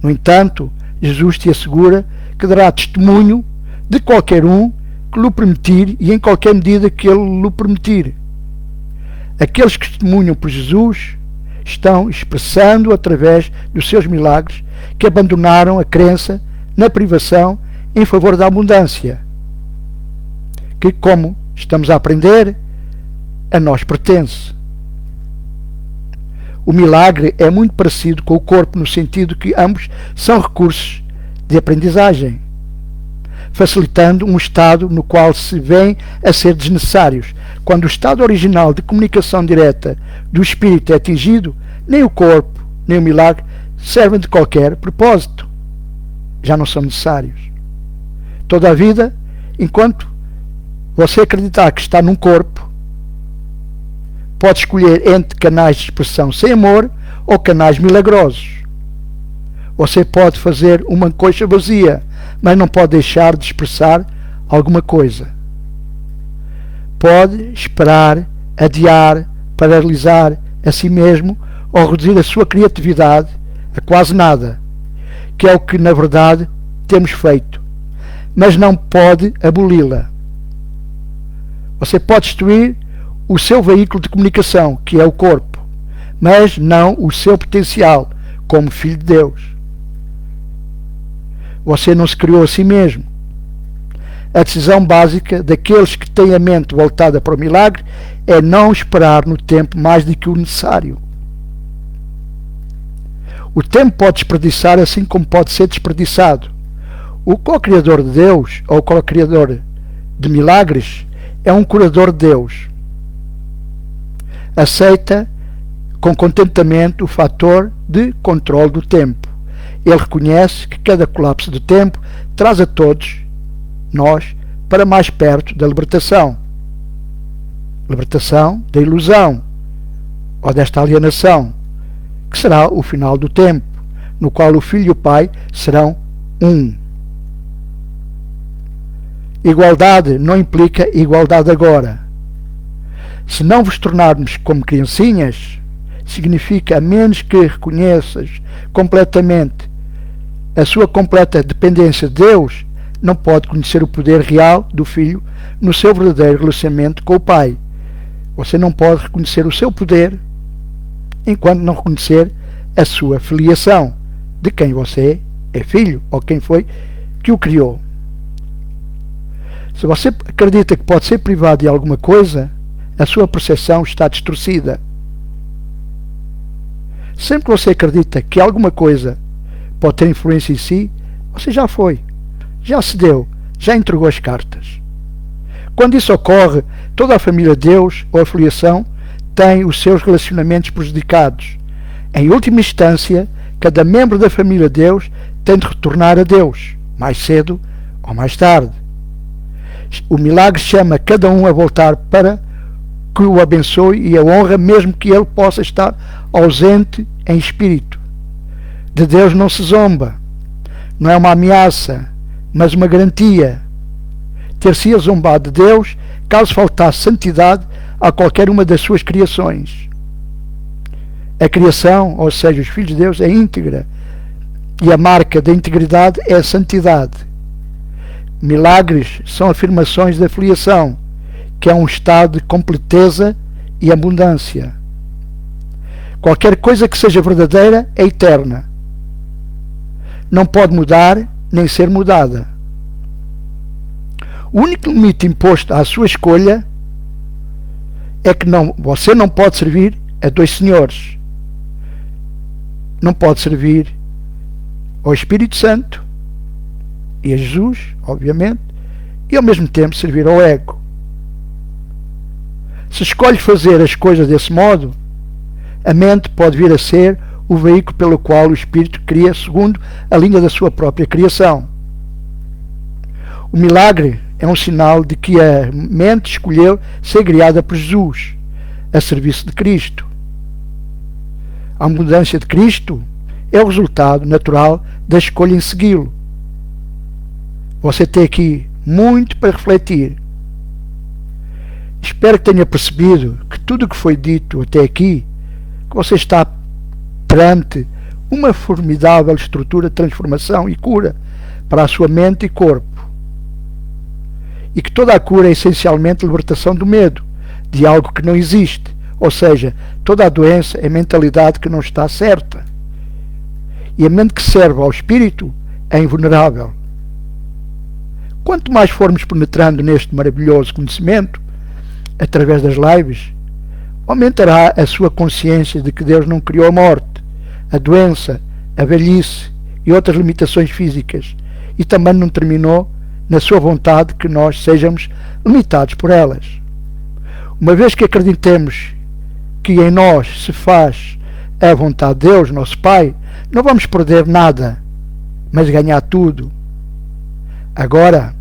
No entanto, Jesus te assegura que dará testemunho de qualquer um que lhe permitir e em qualquer medida que ele lhe permitir. Aqueles que testemunham por Jesus estão expressando através dos seus milagres que abandonaram a crença na privação em favor da abundância, que, como estamos a aprender, a nós pertence. O milagre é muito parecido com o corpo no sentido que ambos são recursos de aprendizagem, facilitando um estado no qual se vêm a ser desnecessários. Quando o estado original de comunicação direta do espírito é atingido, nem o corpo, nem o milagre servem de qualquer propósito. Já não são necessários. Toda a vida, enquanto você acreditar que está num corpo, pode escolher entre canais de expressão sem amor ou canais milagrosos. Você pode fazer uma coxa vazia, mas não pode deixar de expressar alguma coisa. Pode esperar, adiar, paralisar a si mesmo ou reduzir a sua criatividade a quase nada, que é o que na verdade temos feito, mas não pode aboli-la. Você pode destruir o seu veículo de comunicação, que é o corpo, mas não o seu potencial como filho de Deus. Você não se criou a si mesmo. A decisão básica daqueles que têm a mente voltada para o milagre é não esperar no tempo mais do que o necessário. O tempo pode desperdiçar assim como pode ser desperdiçado. O co-criador de Deus, ou o co-criador de milagres, é um curador de Deus. Aceita com contentamento o fator de controle do tempo. Ele reconhece que cada colapso de tempo traz a todos nós para mais perto da libertação. Libertação da ilusão ou desta alienação, que será o final do tempo, no qual o Filho e o Pai serão um. Igualdade não implica igualdade agora. Se não vos tornarmos como criancinhas, significa a menos que reconheças completamente a sua completa dependência de Deus, não pode conhecer o poder real do Filho no seu verdadeiro relacionamento com o Pai. Você não pode reconhecer o seu poder enquanto não reconhecer a sua filiação, de quem você é filho, ou quem foi que o criou. Se você acredita que pode ser privado de alguma coisa, a sua percepção está distorcida. Sempre que você acredita que alguma coisa pode ter influência em si, você já foi, já cedeu, já entregou as cartas. Quando isso ocorre, toda a família de Deus ou a filiação tem os seus relacionamentos prejudicados. Em última instância, cada membro da família de Deus tem de retornar a Deus, mais cedo ou mais tarde. O milagre chama cada um a voltar para que o abençoe e a honra, mesmo que ele possa estar ausente em espírito. De Deus não se zomba. Não é uma ameaça, mas uma garantia. Ter-se-ia zombado de Deus caso faltasse santidade a qualquer uma das suas criações. A criação, ou seja, os filhos de Deus, é íntegra, e a marca da integridade é a santidade. Milagres são afirmações da filiação, que é um estado de completeza e abundância. Qualquer coisa que seja verdadeira é eterna. Não pode mudar nem ser mudada. O único limite imposto à sua escolha é que você não pode servir a dois senhores. Não pode servir ao Espírito Santo e a Jesus, obviamente, e ao mesmo tempo servir ao ego. Se escolhe fazer as coisas desse modo, a mente pode vir a ser o veículo pelo qual o Espírito cria segundo a linha da sua própria criação. O milagre é um sinal de que a mente escolheu ser criada por Jesus, a serviço de Cristo. A abundância de Cristo é o resultado natural da escolha em segui-lo. Você tem aqui muito para refletir. Espero que tenha percebido que tudo o que foi dito até aqui, que você está perante uma formidável estrutura de transformação e cura para a sua mente e corpo. E que toda a cura é essencialmente a libertação do medo, de algo que não existe. Ou seja, toda a doença é mentalidade que não está certa. E a mente que serve ao espírito é invulnerável. Quanto mais formos penetrando neste maravilhoso conhecimento, através das lives, aumentará a sua consciência de que Deus não criou a morte, a doença, a velhice e outras limitações físicas, e também não terminou na sua vontade que nós sejamos limitados por elas. Uma vez que acreditemos que em nós se faz a vontade de Deus, nosso Pai, não vamos perder nada, mas ganhar tudo. Agora,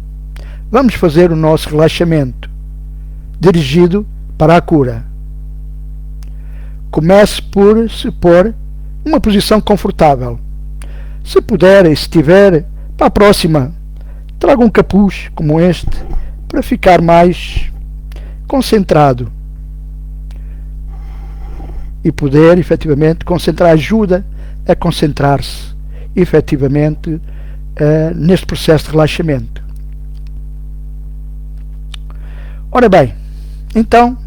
vamos fazer o nosso relaxamento, dirigido para a cura. Comece por se pôr numa posição confortável. Se puder e se tiver, para a próxima, traga um capuz como este para ficar mais concentrado e poder efetivamente concentrar, ajuda a concentrar-se efetivamente neste processo de relaxamento. Ora bem, então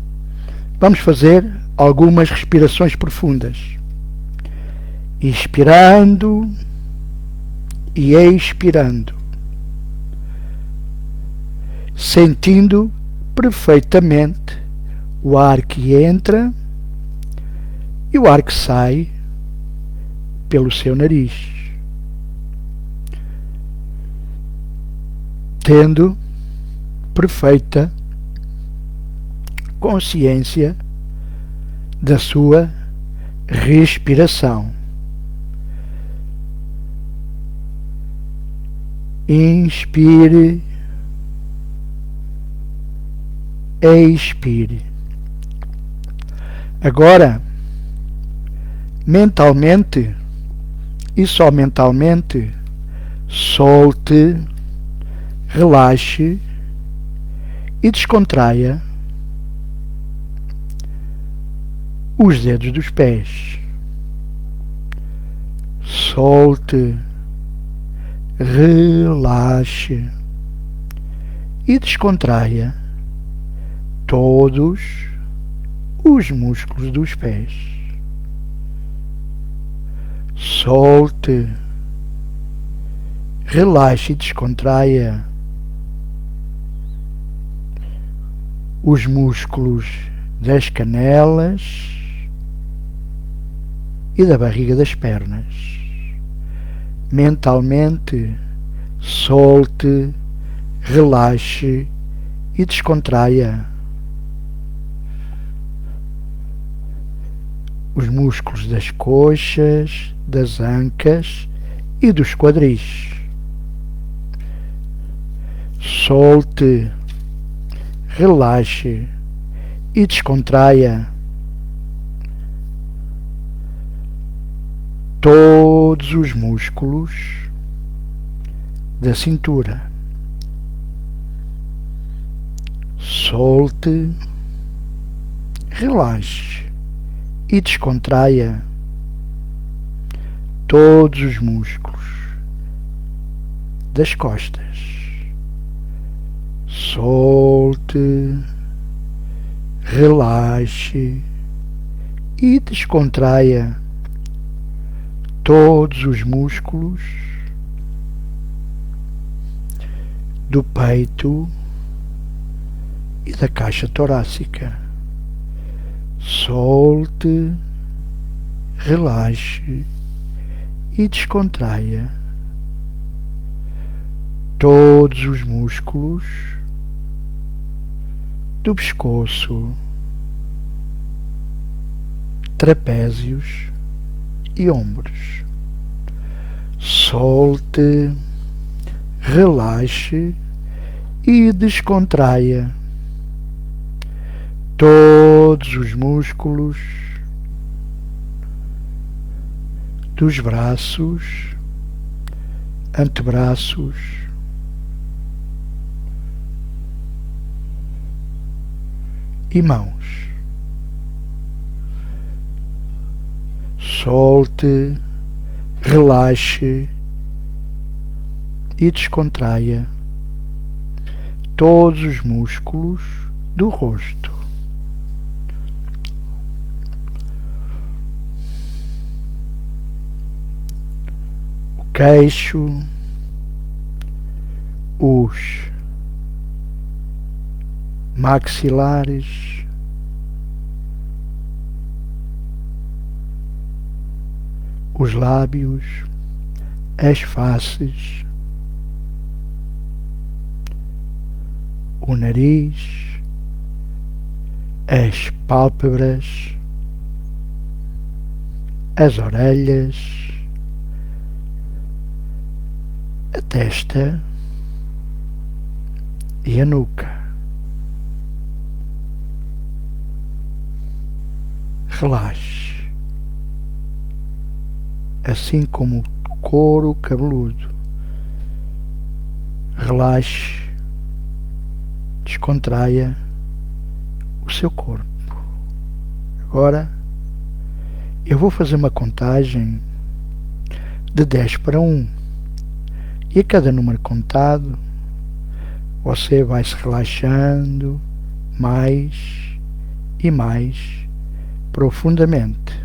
vamos fazer algumas respirações profundas, inspirando e expirando, sentindo perfeitamente o ar que entra e o ar que sai pelo seu nariz, tendo perfeita consciência da sua respiração. Inspire, expire. Agora, mentalmente e só mentalmente, solte, relaxe e descontraia os dedos dos pés. Solte, relaxe e descontraia todos os músculos dos pés. Solte, relaxe e descontraia os músculos das canelas e da barriga das pernas. Mentalmente, solte, relaxe e descontraia os músculos das coxas, das ancas e dos quadris. Solte, relaxe e descontraia todos os músculos da cintura. Solte, relaxe e descontraia todos os músculos das costas. Solte, relaxe e descontraia todos os músculos do peito e da caixa torácica. Solte, relaxe e descontraia todos os músculos do pescoço, trapézios e ombros. Solte, relaxe e descontraia todos os músculos dos braços, antebraços, e mãos. Solte, relaxe e descontraia todos os músculos do rosto. O queixo, os maxilares, os lábios, as faces, o nariz, as pálpebras, as orelhas, a testa e a nuca. Relaxe, assim como o couro cabeludo. Relaxe, descontraia o seu corpo. Agora eu vou fazer uma contagem de 10 para 1 e a cada número contado você vai se relaxando mais e mais profundamente.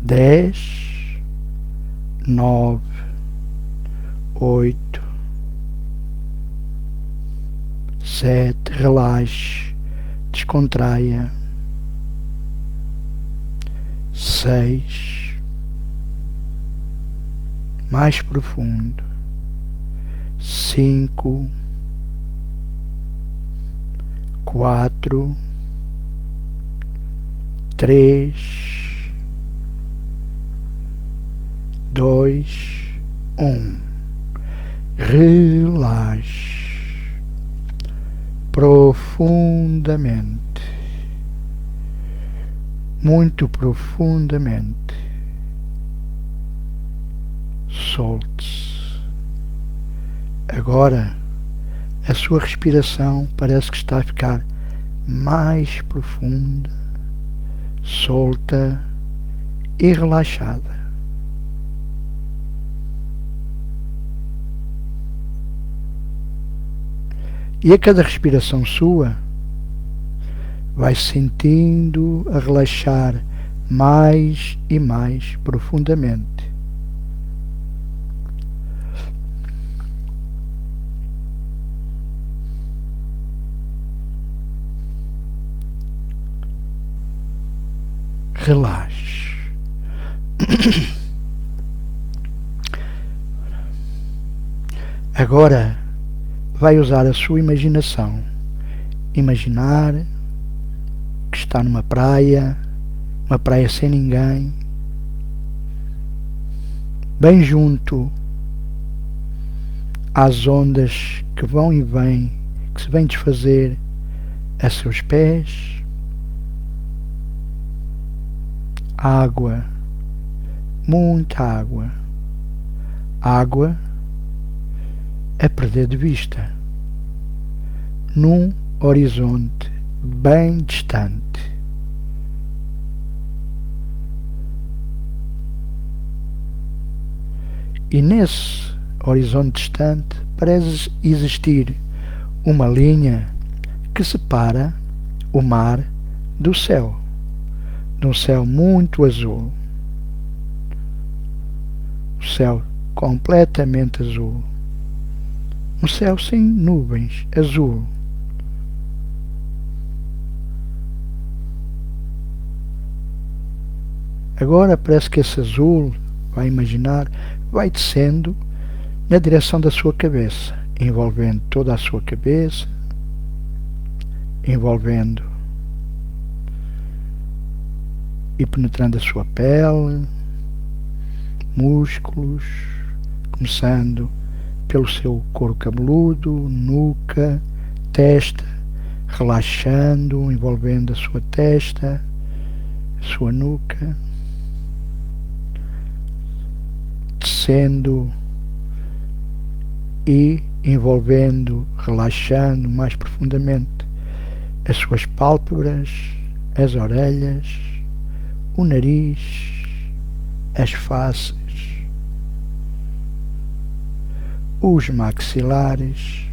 10, 9, 8, 7, relaxe, descontraia. 6, mais profundo. 5, 4, 3, 2, 1. Relaxe profundamente, muito profundamente. Solte-se. Agora a sua respiração parece que está a ficar mais profunda, solta e relaxada. E a cada respiração sua, vai sentindo a relaxar mais e mais profundamente. Relaxe. Agora vai usar a sua imaginação. Imaginar que está numa praia sem ninguém, bem junto às ondas que vão e vêm, que se vêm desfazer a seus pés. Água, muita água. Água a perder de vista, num horizonte bem distante. E nesse horizonte distante parece existir uma linha que separa o mar do céu, de um céu muito azul. O céu completamente azul. Um céu sem nuvens, azul. Agora parece que esse azul, vai imaginar, vai descendo na direção da sua cabeça, envolvendo toda a sua cabeça, envolvendo e penetrando a sua pele, músculos, começando pelo seu couro cabeludo, nuca, testa, relaxando, envolvendo a sua testa, a sua nuca, descendo e envolvendo, relaxando mais profundamente as suas pálpebras, as orelhas, o nariz, as faces, os maxilares,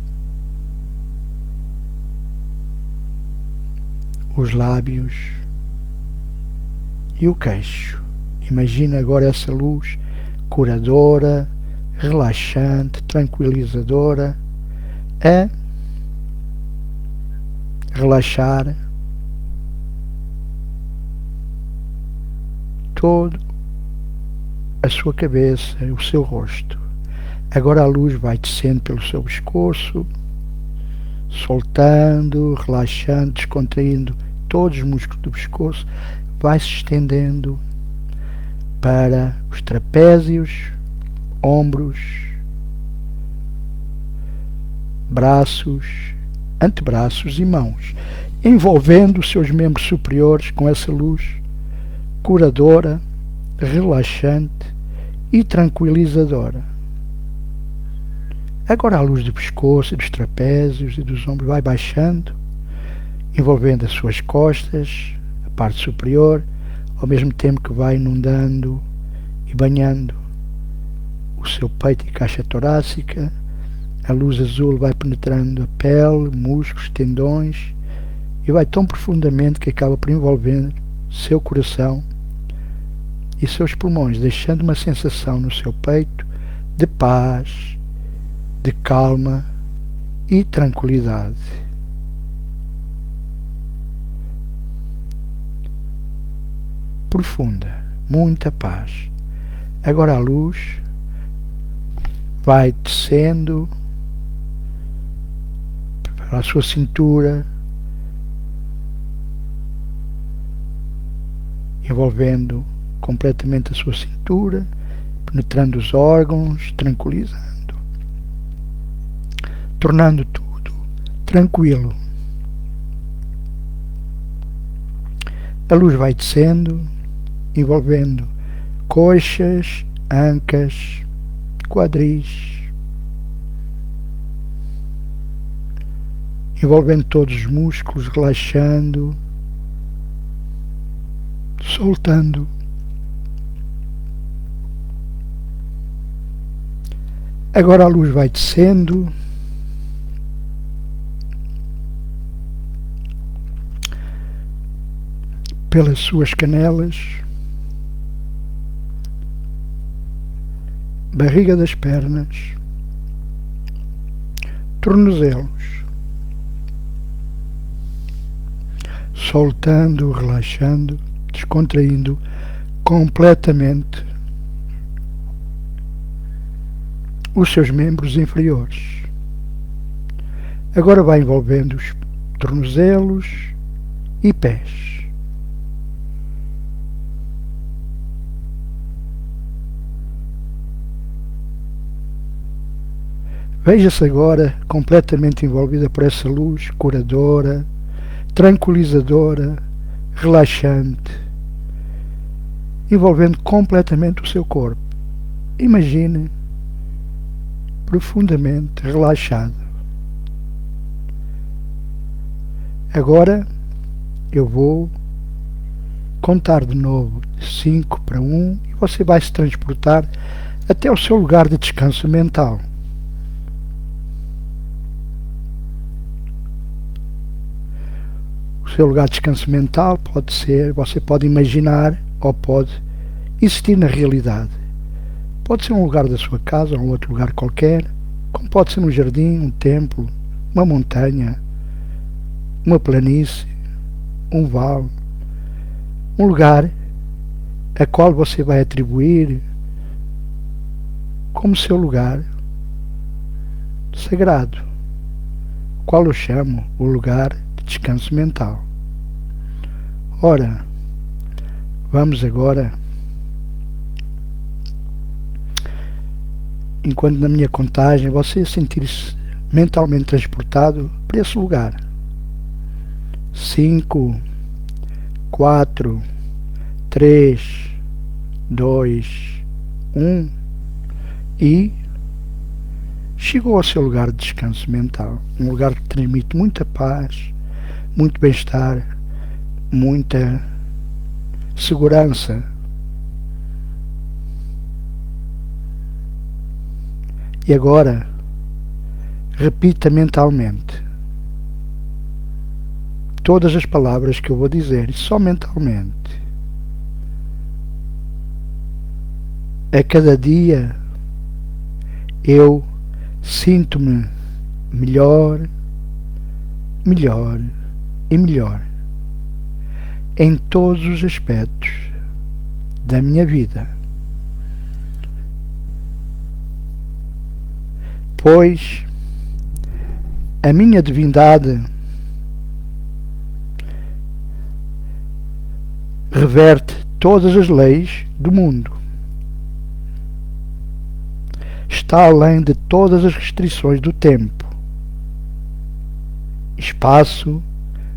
os lábios e o queixo. Imagina agora essa luz curadora, relaxante, tranquilizadora, a relaxar todo a sua cabeça, o seu rosto. Agora a luz vai descendo pelo seu pescoço, soltando, relaxando, descontraindo todos os músculos do pescoço, vai se estendendo para os trapézios, ombros, braços, antebraços e mãos, envolvendo os seus membros superiores com essa luz curadora, relaxante e tranquilizadora. Agora a luz do pescoço, dos trapézios e dos ombros vai baixando, envolvendo as suas costas, a parte superior, ao mesmo tempo que vai inundando e banhando o seu peito e caixa torácica. A luz azul vai penetrando a pele, músculos, tendões e vai tão profundamente que acaba por envolver seu coração e seus pulmões, deixando uma sensação no seu peito de paz, de calma e tranquilidade. Profunda, muita paz. Agora a luz vai descendo para a sua cintura, envolvendo completamente a sua cintura, penetrando os órgãos, tranquilizando, tornando tudo tranquilo. A luz vai descendo, envolvendo coxas, ancas, quadris, envolvendo todos os músculos, relaxando, soltando. Agora a luz vai descendo, pelas suas canelas, barriga das pernas, tornozelos, soltando, relaxando, descontraindo completamente os seus membros inferiores. Agora vai envolvendo os tornozelos e pés. Veja-se agora completamente envolvida por essa luz curadora, tranquilizadora, relaxante, envolvendo completamente o seu corpo. Imagine profundamente relaxado. Agora eu vou contar de novo de 5 para 1 e você vai se transportar até o seu lugar de descanso mental. O seu lugar de descanso mental pode ser, você pode imaginar ou pode existir na realidade. Pode ser um lugar da sua casa ou um outro lugar qualquer, como pode ser um jardim, um templo, uma montanha, uma planície, um vale, um lugar a qual você vai atribuir como seu lugar sagrado, qual eu chamo o lugar de descanso mental. Ora, vamos agora, enquanto na minha contagem você sentir-se mentalmente transportado para esse lugar. 5, 4, 3, 2, 1. e chegou ao seu lugar de descanso mental, um lugar que transmite muita paz, muito bem-estar, muita segurança. E agora, repita mentalmente todas as palavras que eu vou dizer, e só mentalmente. A cada dia eu sinto-me melhor, melhor e melhor em todos os aspectos da minha vida, pois a minha divindade reverte todas as leis do mundo. Está além de todas as restrições do tempo, espaço,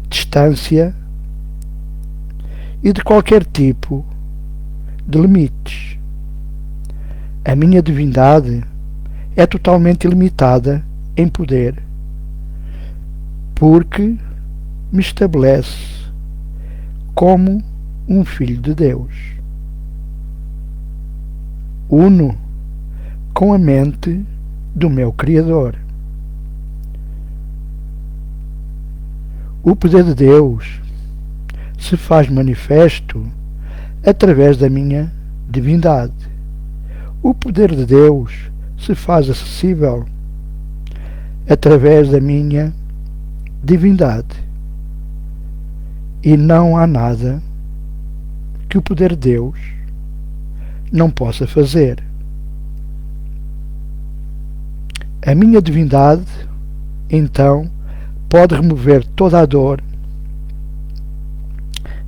distância e de qualquer tipo de limites. A minha divindade é totalmente ilimitada em poder, porque me estabelece como um filho de Deus, uno com a mente do meu Criador. O poder de Deus se faz manifesto através da minha divindade. O poder de Deus se faz acessível através da minha divindade. E não há nada que o poder de Deus não possa fazer. A minha divindade, então, pode remover toda a dor,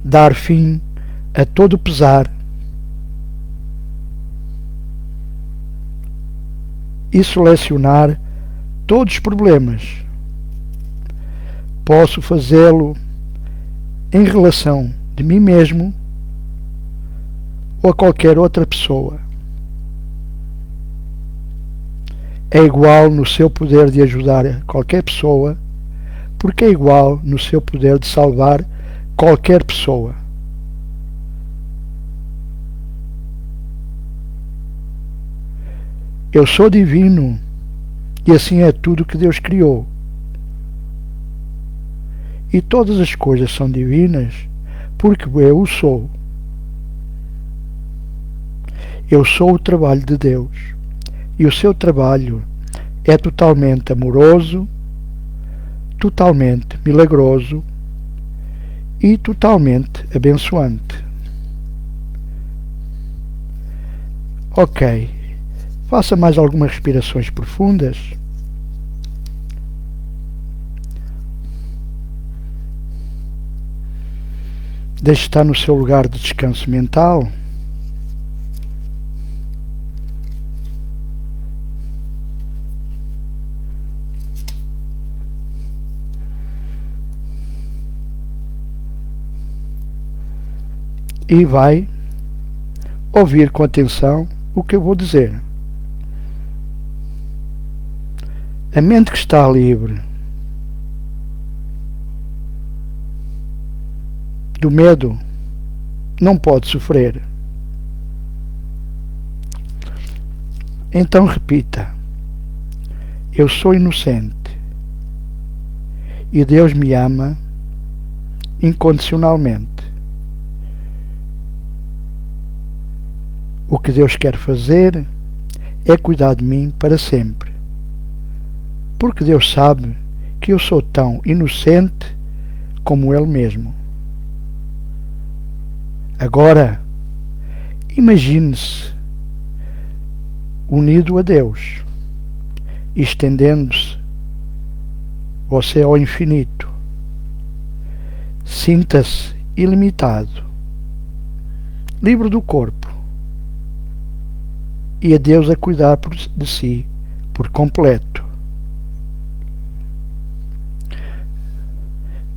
dar fim a todo o pesar e selecionar todos os problemas. Posso fazê-lo em relação de mim mesmo ou a qualquer outra pessoa. É igual no seu poder de ajudar qualquer pessoa, porque é igual no seu poder de salvar qualquer pessoa. Eu sou divino e assim é tudo que Deus criou. E todas as coisas são divinas porque eu o sou. Eu sou o trabalho de Deus. E o seu trabalho é totalmente amoroso, totalmente milagroso e totalmente abençoante. Ok, faça mais algumas respirações profundas. Deixe estar no seu lugar de descanso mental. E vai ouvir com atenção o que eu vou dizer. A mente que está livre do medo não pode sofrer. Então repita: eu sou inocente e Deus me ama incondicionalmente. O que Deus quer fazer é cuidar de mim para sempre, porque Deus sabe que eu sou tão inocente como Ele mesmo. Agora, imagine-se unido a Deus, estendendo-se você ao infinito. Sinta-se ilimitado, livre do corpo, e a Deus a cuidar de si por completo.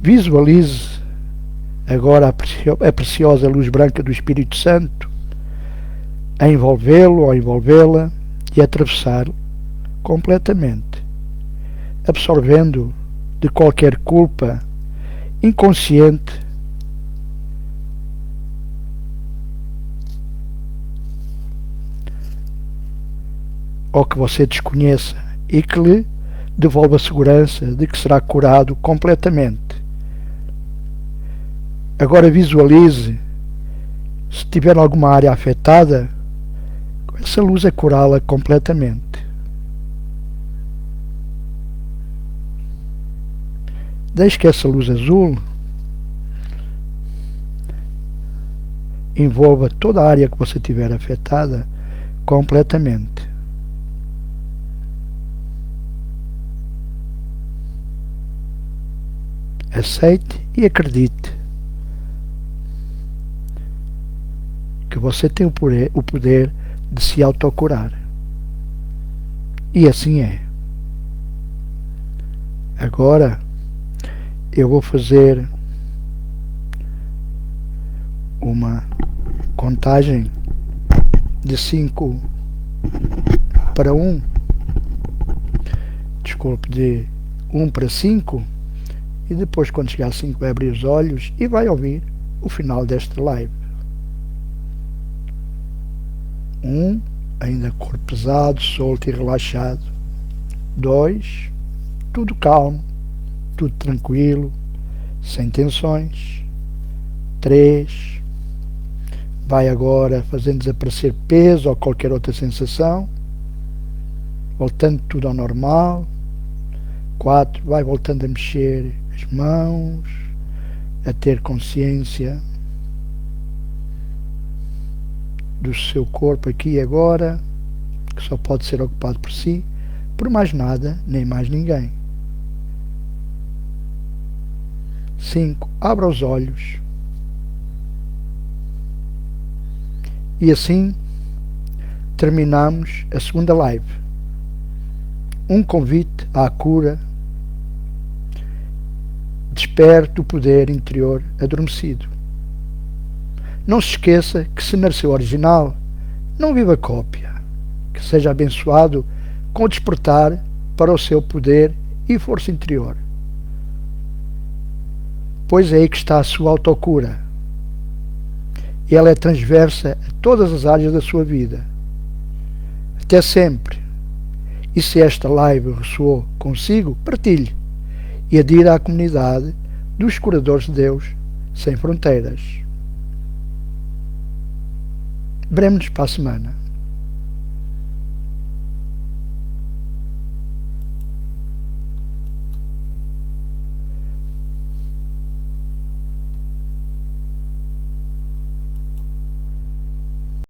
Visualize agora a preciosa luz branca do Espírito Santo a envolvê-lo ou a envolvê-la e atravessá-lo completamente, absorvendo de qualquer culpa inconsciente ou que você desconheça e que lhe devolva a segurança de que será curado completamente. Agora visualize, se tiver alguma área afetada, essa luz a curá-la completamente. Deixe que essa luz azul envolva toda a área que você tiver afetada completamente. Aceite e acredite que você tem o poder de se autocurar. E assim é. Agora eu vou fazer uma contagem de 5 para 1. Desculpe, de 1 para 5. E depois, quando chegar a 5, vai abrir os olhos e vai ouvir o final desta live. 1, ainda corpo pesado, solto e relaxado. 2, tudo calmo, tudo tranquilo, sem tensões. 3, vai agora fazendo desaparecer peso ou qualquer outra sensação, voltando tudo ao normal. 4, vai voltando a mexer as mãos, a ter consciência do seu corpo aqui e agora, que só pode ser ocupado por si, por mais nada, nem mais ninguém. 5, abra os olhos. E assim terminamos a segunda live. Um convite à cura. Desperte o poder interior adormecido. Não se esqueça que se nasceu original, não viva cópia. Que seja abençoado com o despertar para o seu poder e força interior. Pois é aí que está a sua autocura. E ela é transversa a todas as áreas da sua vida. Até sempre. E se esta live ressoou consigo, partilhe e adira à comunidade dos curadores de Deus sem fronteiras. Veremos-nos para a semana.